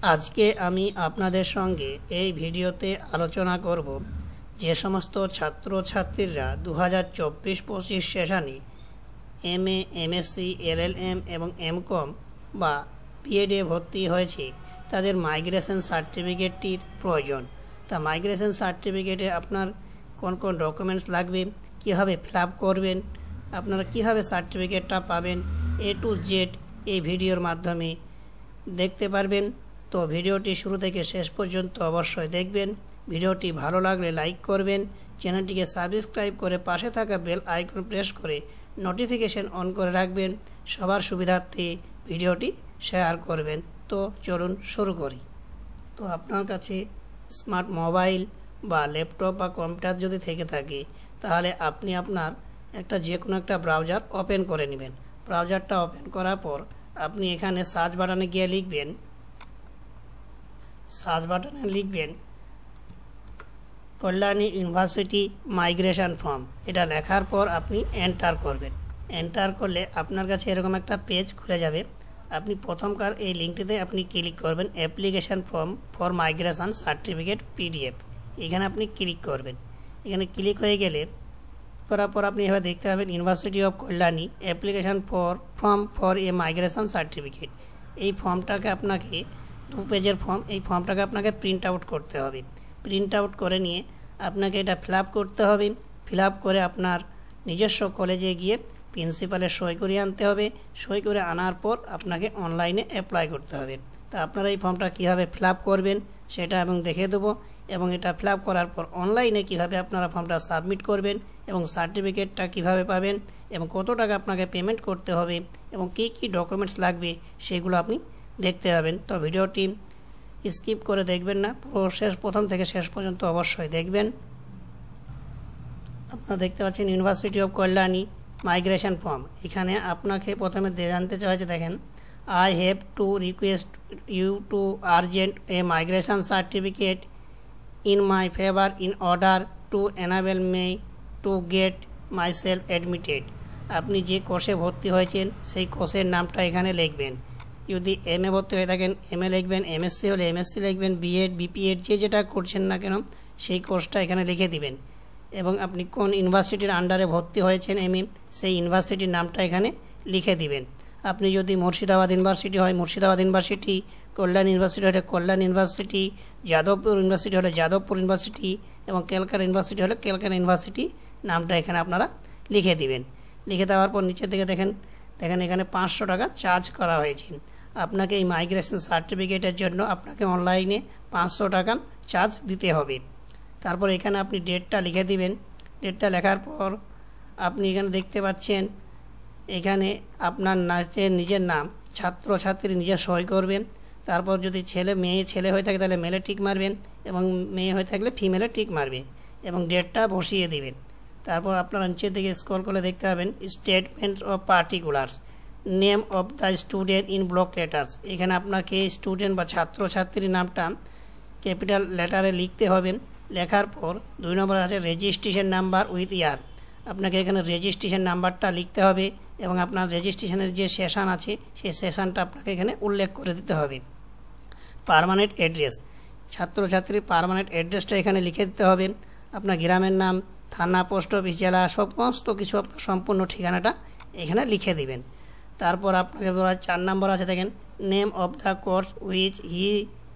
আজকে আমি আপনাদের সঙ্গে এই ভিডিওতে আলোচনা করব যে সমস্ত ছাত্রছাত্রীরা 2024-25 সেশনে এমএ, এমএসসি, এলএলএম এবং এমকম বা বিএডে ভর্তি হয়েছে তাদের মাইগ্রেশন সার্টিফিকেটটির প্রয়োজন। তা মাইগ্রেশন সার্টিফিকেটে আপনার কোন কোন ডকুমেন্টস লাগবে, কীভাবে ফিল আপ করবেন, আপনারা কীভাবে সার্টিফিকেটটা পাবেন, A to Z এই ভিডিওর মাধ্যমে দেখতে পারবেন। তো ভিডিওটি শুরু থেকে শেষ পর্যন্ত অবশ্যই দেখবেন। ভিডিওটি ভালো লাগলে লাইক করবেন, চ্যানেলটিকে সাবস্ক্রাইব করে পাশে থাকা বেল আইকন প্রেস করে নোটিফিকেশন অন করে রাখবেন। সবার সুবিধার্থে ভিডিওটি শেয়ার করবেন। তো চলুন শুরু করি। তো আপনার কাছে স্মার্ট মোবাইল বা ল্যাপটপ বা কম্পিউটার যদি থেকে থাকে তাহলে আপনি আপনার যে কোনো একটা ব্রাউজার ওপেন করে নেবেন। ব্রাউজারটা ওপেন করার পর আপনি এখানে সার্চ বাটনে গিয়ে লিখবেন কল্যাণী ইউনিভার্সিটি মাইগ্রেশন ফর্ম। এটা লেখার পর আপনি এন্টার করবেন। এন্টার করলে আপনার কাছে এরকম একটা পেজ খুলে যাবে। আপনি প্রথমকার এই লিঙ্কটিতে আপনি ক্লিক করবেন, application form for migration certificate PDF। এখানে আপনি ক্লিক করবেন। এখানে ক্লিক হয়ে গেলে করার পর আপনি এভাবে দেখতে পাবেন university of Kalyani application form for a migration certificate. এই ফর্মটাকে আপনাকে 2 পেজের ফর্ম, এই ফর্মটাকে আপনাকে প্রিন্ট আউট করতে হবে। প্রিন্ট আউট করে নিয়ে আপনাকে এটা ফিল আপ করতে হবে। ফিল আপ করে আপনার নিজস্ব কলেজে গিয়ে প্রিন্সিপালের সই করে আনতে হবে। সই করে আনার পর আপনাকে অনলাইনে অ্যাপ্লাই করতে হবে। তা আপনারা এই ফর্মটা কীভাবে ফিল আপ করবেন সেটা এবং দেখে দেবো, এবং এটা ফিল আপ করার পর অনলাইনে কীভাবে আপনারা ফর্মটা সাবমিট করবেন এবং সার্টিফিকেটটা কীভাবে পাবেন এবং কত টাকা আপনাকে পেমেন্ট করতে হবে এবং কী কী ডকুমেন্টস লাগবে সেগুলো আপনি দেখতে পাবেন। তো ভিডিওটি স্কিপ করে দেখবেন না, প্রথম থেকে শেষ পর্যন্ত অবশ্যই দেখবেন। আপনারা দেখতে পাচ্ছেন university of Kalyani migration form. এখানে আপনাকে প্রথমে জানতে চাওয়া হয়েছে, দেখেন, I have to request you to urgent a migration certificate in my favour in order to enable me to get myself admitted. আপনি যে কোর্সে ভর্তি হয়েছেন সেই কোর্সের নামটা এখানে লিখবেন। যদি এমএ ভর্তি হয়ে থাকেন এমএ লিখবেন, এমএসসি হলে এমএসসি লিখবেন, বিএড, বিপিএড যেটা করছেন না কেন সেই কোর্সটা এখানে লিখে দিবেন। এবং আপনি কোন ইউনিভার্সিটির আন্ডারে ভর্তি হয়েছেন এমএ, সেই ইউনিভার্সিটির নামটা এখানে লিখে দিবেন। আপনি যদি মুর্শিদাবাদ ইউনিভার্সিটি হয় মুর্শিদাবাদ ইউনিভার্সিটি, কল্যাণ ইউনিভার্সিটি হলে কল্যাণ ইউনিভার্সিটি, যাদবপুর ইউনিভার্সিটি হলে যাদবপুর ইউনিভার্সিটি এবং ক্যালকাটা ইউনিভার্সিটি হলে ক্যালকাটা ইউনিভার্সিটি নামটা এখানে আপনারা লিখে দিবেন। লিখে দেওয়ার পর নিচের দিকে দেখেন এখানে 500 টাকা চার্জ করা হয়েছে। আপনাকে এই মাইগ্রেশন সার্টিফিকেটের জন্য আপনাকে অনলাইনে 500 টাকা চার্জ দিতে হবে। তারপর এখানে আপনি ডেটটা লিখে দিবেন। ডেটটা লেখার পর আপনি এখানে দেখতে পাচ্ছেন এখানে আপনার নিজের নাম, ছাত্রছাত্রী নিজে সই করবেন। তারপর যদি মেয়ে ছেলে হয়ে থাকে তাহলে মেলে টিক মারবেন এবং মেয়ে হয়ে থাকলে ফিমেলে টিক মারবে এবং ডেটটা বসিয়ে দেবেন। তারপর আপনারা নিচের দিকে স্ক্রল করে দেখতে পাবেন statement of particulars, name of the student in block letters. এখানে আপনাকে স্টুডেন্ট বা ছাত্রছাত্রীর নামটা ক্যাপিটাল লেটারে লিখতে হবে। লেখার পর 2 নম্বর আছে রেজিস্ট্রেশন নাম্বার উইথ ইয়ার। আপনাকে এখানে রেজিস্ট্রেশন নাম্বারটা লিখতে হবে এবং আপনার রেজিস্ট্রেশনের যে সেশন আছে সেই সেশনটা আপনাকে এখানে উল্লেখ করে দিতে হবে। পার্মানেন্ট অ্যাড্রেস, ছাত্রছাত্রীর পার্মানেন্ট অ্যাড্রেসটা এখানে লিখে দিতে হবে। আপনার গ্রামের নাম, থানা, পোস্ট অফিস, জেলা, সমস্ত কিছু আপনার সম্পূর্ণ ঠিকানাটা এখানে লিখে দিবেন। তারপর আপনাকে 4 নম্বর আছে, দেখেন, name of the course which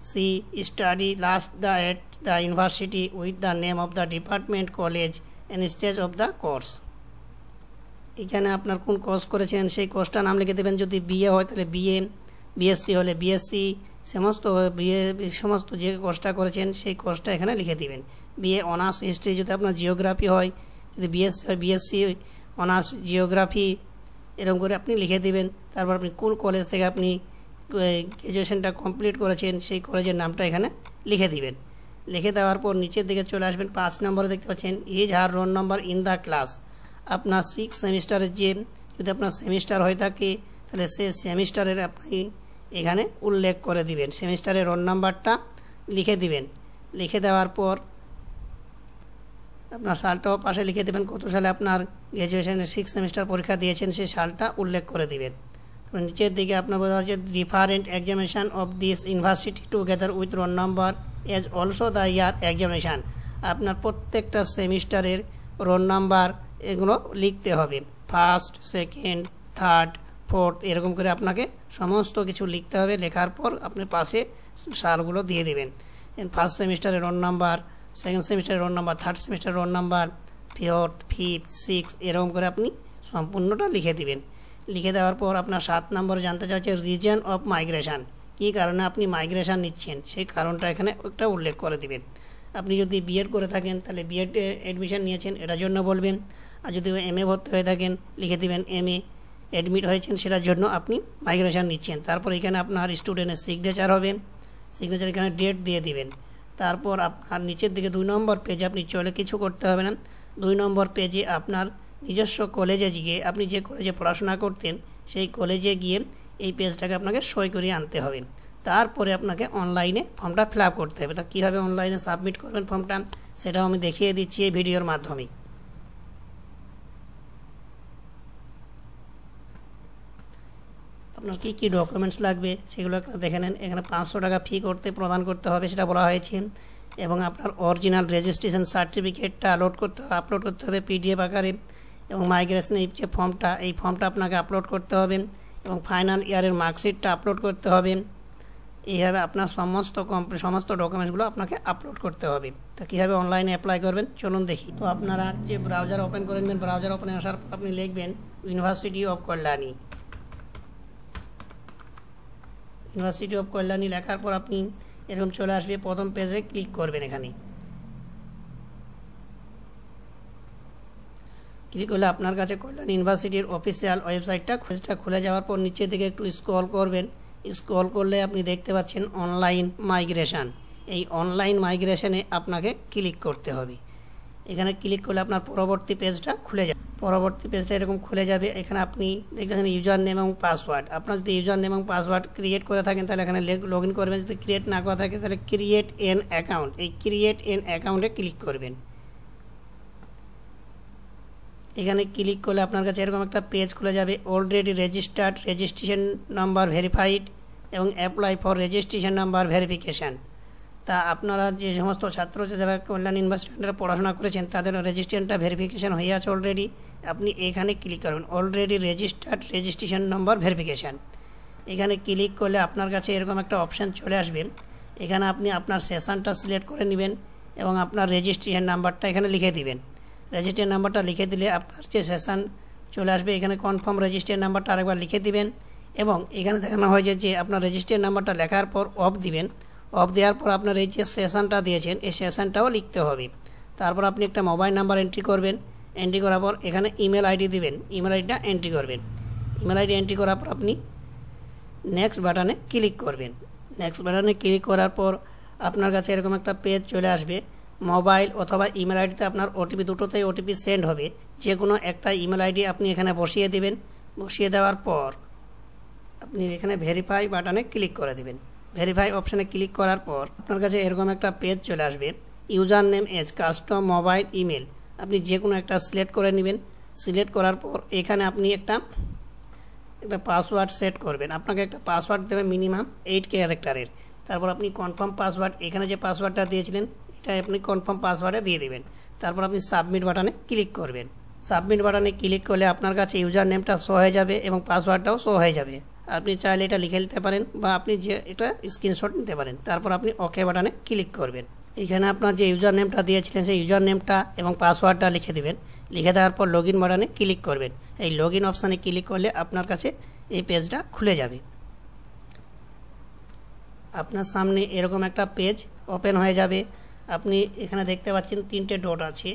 she study last at the university with the name of the department, college and stage of the course. এখানে আপনার কোন কোর্স করেছেন সেই কোর্সটার নাম লিখে দেবেন। যদি বিএ হয় তাহলে বিএ, বিএসসি হলে বিএসসি, সমস্ত যে কোর্সটা করেছেন সেই কোর্সটা এখানে লিখে দিবেন। বিএ অনার্স হিস্ট্রি, যদি আপনার জিওগ্রাফি হয়, যদি বিএসসি হয় বিএসসি অনার্স জিওগ্রাফি, এরকম করে আপনি লিখে দিবেন। তারপর আপনি কোন কলেজ থেকে আপনি গ্র্যাজুয়েশনটা কমপ্লিট করেছেন সেই কলেজের নামটা এখানে লিখে দিবেন। লিখে দেওয়ার পর নিচের দিকে চলে আসবেন। 5 নম্বরে দেখতে পাচ্ছেন as her roll number in the class. আপনার 6 সেমিস্টারের যদি আপনার সেমিস্টার হয়ে থাকে তাহলে সে সেমিস্টারের আপনি এখানে উল্লেখ করে দিবেন, সেমিস্টারের রোল নাম্বারটা লিখে দিবেন। লিখে দেওয়ার পর আপনার সালটাও পাশে লিখে দেবেন, কত সালে আপনার গ্র্যাজুয়েশনের 6 সেমিস্টার পরীক্ষা দিয়েছেন সেই সালটা উল্লেখ করে দিবেন। তো নিচের দিকে আপনার বলা হচ্ছে different examination of this university together with roll number as also the year examination. আপনার প্রত্যেকটা সেমিস্টারের রোল নাম্বার এগুলো লিখতে হবে, ফার্স্ট, সেকেন্ড, থার্ড, ফোর্থ, এরকম করে আপনাকে সমস্ত কিছু লিখতে হবে। লেখার পর আপনি পাশে সালগুলো দিয়ে দেবেন। ফার্স্ট সেমিস্টারের রোল নাম্বার, সেকেন্ড সেমিস্টারের রোল নাম্বার, থার্ড সেমিস্টারের roll number, fourth, fifth, six, এরকম করে আপনি সম্পূর্ণটা লিখে দিবেন। লিখে দেওয়ার পর আপনার 7 নম্বর জানতে চাইছে রিজন অফ মাইগ্রেশন, কী কারণে আপনি মাইগ্রেশন নিচ্ছেন সেই কারণটা এখানে একটা উল্লেখ করে দিবেন। আপনি যদি বিএড করে থাকেন তাহলে বিএড অ্যাডমিশন নিয়েছেন এটার জন্য বলবেন, আর যদি এমএ ভর্তি হয়ে থাকেন লিখে দিবেন এমএ অ্যাডমিট হয়েছেন সেটার জন্য আপনি মাইগ্রেশন নিচ্ছেন। তারপর এখানে আপনার স্টুডেন্টের সিগনেচার হবে, সিগনেচার এখানে ডেট দিয়ে দিবেন। তারপর আপনার নিচের দিকে 2 নম্বর পেজে আপনি চলে কিছু করতে হবে না, 2 নম্বর পেজে আপনার নিজস্ব কলেজে গিয়ে আপনি যে কলেজে পড়াশোনা করতেন সেই কলেজে গিয়ে এই পেজটাকে আপনাকে সই করিয়ে আনতে হবে। তারপরে আপনাকে অনলাইনে ফর্মটা ফিল আপ করতে হবে। তা কীভাবে অনলাইনে সাবমিট করবেন ফর্মটা সেটাও আমি দেখিয়ে দিচ্ছি এই ভিডিওর মাধ্যমে। আপনার কী কী ডকুমেন্টস লাগবে সেগুলো দেখে নেন। এখানে 500 টাকা ফি প্রদান করতে হবে সেটা বলা হয়েছে, এবং আপনার অরিজিনাল রেজিস্ট্রেশন সার্টিফিকেটটা আপলোড করতে হবে পিডিএফ আকারে, এবং মাইগ্রেশন এই যে ফর্মটা এই ফর্মটা আপনাকে আপলোড করতে হবে, এবং ফাইনাল ইয়ারের মার্কশিটটা আপলোড করতে হবে। এইভাবে আপনার সমস্ত ডকুমেন্টসগুলো আপনাকে আপলোড করতে হবে। তা কীভাবে অনলাইনে অ্যাপ্লাই করবেন চলুন দেখি। তো আপনারা যে ব্রাউজার ওপেন করে নেবেন, ব্রাউজার ওপেনে আসার পর আপনি লিখবেন university of Kalyani. University of Kalyani লেখার পর আপনি এরকম চলে আসবে, প্রথম পেজে ক্লিক করবেন। এখানে ক্লিক করলে আপনার কাছে কল্যাণী ইউনিভার্সিটির অফিসিয়াল ওয়েবসাইটটা খুলে যাওয়ার পর নিচের দিকে একটু স্ক্রল করবেন। স্ক্রল করলে আপনি দেখতে পাচ্ছেন অনলাইন মাইগ্রেশন। এই অনলাইন মাইগ্রেশনে আপনাকে ক্লিক করতে হবে। এখানে ক্লিক করলে আপনার পরবর্তী পেজটা খুলে যাবে। পরবর্তী পেজটা এরকম খুলে যাবে। এখানে আপনি দেখতেছেন ইউজার নেম এবং পাসওয়ার্ড। আপনার যদি ইউজার নেম এবং পাসওয়ার্ড ক্রিয়েট করে থাকেন তাহলে এখানে লগ ইন করবেন, যদি ক্রিয়েট না করা থাকে তাহলে ক্রিয়েট এন অ্যাকাউন্ট, এই ক্রিয়েট এন অ্যাকাউন্টে ক্লিক করবেন। এখানে ক্লিক করলে আপনার কাছে এরকম একটা পেজ খুলে যাবে, already registered, registration number verified এবং apply for registration number verification. তা আপনারা যে সমস্ত ছাত্র যারা কল্যাণ ইউনিভার্সিটিতে পড়াশোনা করেছেন তাদের রেজিস্ট্রেশনটা ভেরিফিকেশান হয়ে আছে অলরেডি, আপনি এখানে ক্লিক করবেন already registered registration number verification. এখানে ক্লিক করলে আপনার কাছে এরকম একটা অপশান চলে আসবে। এখানে আপনি আপনার সেশনটা সিলেক্ট করে নেবেন এবং আপনার রেজিস্ট্রেশন নাম্বারটা এখানে লিখে দিবেন। রেজিস্ট্রেশন নাম্বারটা লিখে দিলে আপনার যে সেশন চলে আসবে, এখানে কনফার্ম রেজিস্ট্রেশন নাম্বারটা আরেকবার লিখে দিবেন, এবং এখানে দেখানো হয় যে আপনার রেজিস্ট্রেশন নাম্বারটা লেখার পর অফ দিবেন। অফ দেওয়ার পর আপনার এই যে সেশনটা দিয়েছেন এই সেশনটাও লিখতে হবে। তারপর আপনি একটা মোবাইল নাম্বার এন্ট্রি করবেন, এন্ট্রি করার পর এখানে ইমেল আইডি দিবেন, ইমেল আইডিটা এন্ট্রি করবেন। ইমেল আইডি এন্ট্রি করার পর আপনি নেক্সট বাটনে ক্লিক করবেন। নেক্সট বাটনে ক্লিক করার পর আপনার কাছে এরকম একটা পেজ চলে আসবে। মোবাইল অথবা ইমেল আইডিতে আপনার ওটিপি, দুটোতেই ওটিপি সেন্ড হবে। যে কোনো একটা ইমেল আইডি আপনি এখানে বসিয়ে দিবেন। বসিয়ে দেওয়ার পর আপনি এখানে ভেরিফাই বাটনে ক্লিক করে দেবেন। ভেরিফাই অপশানে ক্লিক করার পর আপনার কাছে এরকম একটা পেজ চলে আসবে, user name as custom mobile email. আপনি যে কোনো একটা সিলেক্ট করে নেবেন। সিলেক্ট করার পর এখানে আপনি একটা পাসওয়ার্ড সেট করবেন। আপনাকে একটা পাসওয়ার্ড দেবে মিনিমাম 8 ক্যারেক্টারের। তারপর আপনি কনফার্ম পাসওয়ার্ড, এখানে যে পাসওয়ার্ডটা দিয়েছিলেন এটা আপনি কনফার্ম পাসওয়ার্ডে দিয়ে দেবেন। তারপর আপনি সাবমিট বাটনে ক্লিক করবেন। সাবমিট বাটনে ক্লিক করলে আপনার কাছে ইউজার নেমটা শো হয়ে যাবে এবং পাসওয়ার্ডটাও শো হয়ে যাবে। আপনি চাইলে এটা লিখে নিতে পারেন বা আপনি যে এটা স্ক্রিনশট নিতে পারেন। তারপর আপনি ওকে বাটনে ক্লিক করবেন। এখানে আপনার যে ইউজার নেমটা দিয়েছিলেন সেই ইউজার নেমটা এবং পাসওয়ার্ডটা লিখে দেবেন। লিখে দেওয়ার পর লগ ইন বাটনে ক্লিক করবেন। এই লগ ইন অপশানে ক্লিক করলে আপনার কাছে এই পেজটা খুলে যাবে। আপনার সামনে এরকম একটা পেজ ওপেন হয়ে যাবে। আপনি এখানে দেখতে পাচ্ছেন 3টে ডট আছে,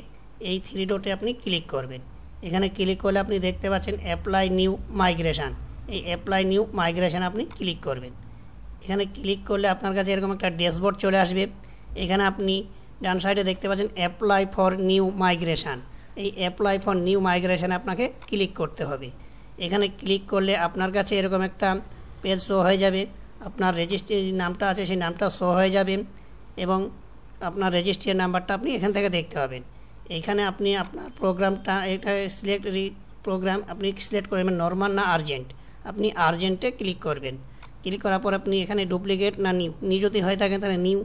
এই 3 ডটে আপনি ক্লিক করবেন। এখানে ক্লিক করলে আপনি দেখতে পাচ্ছেন অ্যাপ্লাই নিউ মাইগ্রেশন। এই অ্যাপ্লাই নিউ মাইগ্রেশন আপনি ক্লিক করবেন। এখানে ক্লিক করলে আপনার কাছে এরকম একটা ড্যাশবোর্ড চলে আসবে। এখানে আপনি ডান সাইডে দেখতে পাচ্ছেন অ্যাপ্লাই ফর নিউ মাইগ্রেশন। এই অ্যাপ্লাই ফর নিউ মাইগ্রেশনে আপনাকে ক্লিক করতে হবে। এখানে ক্লিক করলে আপনার কাছে এরকম একটা পেজ শো হয়ে যাবে। আপনার রেজিস্ট্রি নামটা আছে সেই নামটা শো হয়ে যাবে এবং আপনার রেজিস্ট্রি নাম্বারটা আপনি এখান থেকে দেখতে পাবেন। এইখানে আপনি আপনার প্রোগ্রামটা এটা প্রোগ্রাম আপনি সিলেক্ট করবেন নর্মাল না আর্জেন্ট। আপনি আর্জেন্টে ক্লিক করবেন। ক্লিক করার পর আপনি এখানে ডুপ্লিকেট না নিউ যদি হয়ে থাকেন তাহলে নিউ,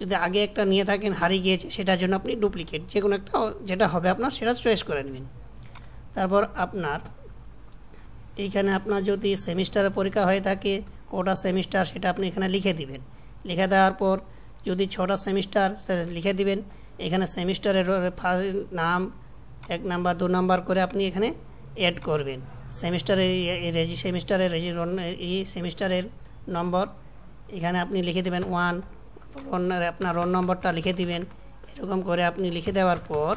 যদি আগে একটা নিয়ে থাকেন হারিয়ে গিয়েছে সেটার জন্য আপনি ডুপ্লিকেট, যে কোনো একটা যেটা হবে আপনার সেটা চয়েস করে নেবেন। তারপর আপনার এইখানে আপনার যদি সেমিস্টারের পরীক্ষা হয়ে থাকে কোটা সেমিস্টার সেটা আপনি এখানে লিখে দিবেন। লিখে দেওয়ার পর যদি 6টা সেমিস্টার লিখে দিবেন। এখানে সেমিস্টারের নাম 1 নাম্বার 2 নাম্বার করে আপনি এখানে অ্যাড করবেন। সেমিস্টারের নম্বর এখানে আপনি লিখে দেবেন 1, আপনার রোল নম্বরটা লিখে দিবেন। এরকম করে আপনি লিখে দেওয়ার পর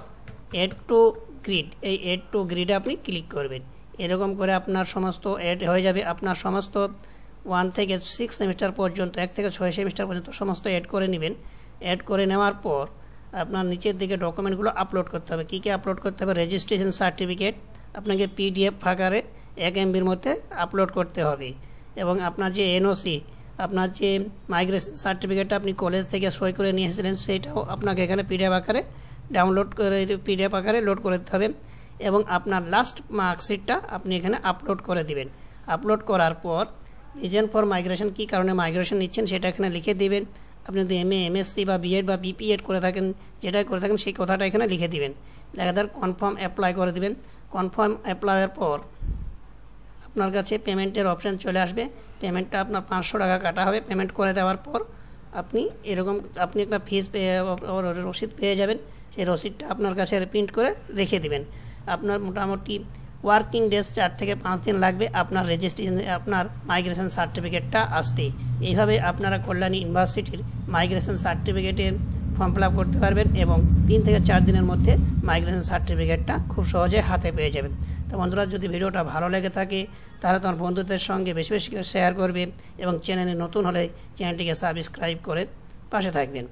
অ্যাড টু গ্রিড, এই অ্যাড টু গ্রিডে আপনি ক্লিক করবেন। এরকম করে আপনার সমস্ত অ্যাড হয়ে যাবে। আপনার সমস্ত 1 থেকে 6 সেমিস্টার পর্যন্ত, 1 থেকে 6 সেমিস্টার পর্যন্ত সমস্ত অ্যাড করে নেবেন। অ্যাড করে নেওয়ার পর আপনার নিচের দিকে ডকুমেন্টগুলো আপলোড করতে হবে। কী কী আপলোড করতে হবে? রেজিস্ট্রেশন সার্টিফিকেট আপনাকে PDF আকারে 1 MBর মধ্যে আপলোড করতে হবে, এবং আপনার যে NOC, আপনার যে মাইগ্রেশন সার্টিফিকেটটা আপনি কলেজ থেকে সই করে নিয়ে এসেছিলেন সেইটাও আপনাকে এখানে PDF আকারে ডাউনলোড করে PDF আকারে লোড করে দিতে হবে, এবং আপনার লাস্ট মার্কশিটটা আপনি এখানে আপলোড করে দিবেন। আপলোড করার পর রিজন ফর মাইগ্রেশন, কী কারণে মাইগ্রেশন নিচ্ছেন সেটা এখানে লিখে দেবেন। আপনি যদি MA, MSc বা B.Ed বা BPEd করে থাকেন, যেটাই করে থাকেন সেই কথাটা এখানে লিখে দিবেন। লেখা দেওয়ার কনফার্ম অ্যাপ্লাই করে দিবেন। কনফার্ম অ্যাপ্লাইয়ের পর আপনার কাছে পেমেন্টের অপশান চলে আসবে। পেমেন্টটা আপনার 500 টাকা কাটা হবে। পেমেন্ট করে দেওয়ার পর আপনি একটা ফিস রসিদ পেয়ে যাবেন। সেই রসিদটা আপনার কাছে প্রিন্ট করে রেখে দিবেন। আপনার মোটামুটি ওয়ার্কিং ডেজ 4 থেকে 5 দিন লাগবে আপনার আপনার মাইগ্রেশন সার্টিফিকেটটা আসতে। এইভাবে আপনারা কল্যাণী ইউনিভার্সিটির মাইগ্রেশন সার্টিফিকেটের ফর্ম ফিল আপ করতে পারবেন, এবং 3 থেকে 4 দিনের মধ্যে মাইগ্রেশন সার্টিফিকেটটা খুব সহজে হাতে পেয়ে যাবেন। তো বন্ধুরা, যদি ভিডিওটা ভালো লেগে থাকে তাহলে তোমার বন্ধুদের সঙ্গে বেশি বেশি করে শেয়ার করবে, এবং চ্যানেলে নতুন হলে চ্যানেলটিকে সাবস্ক্রাইব করে পাশে থাকবেন।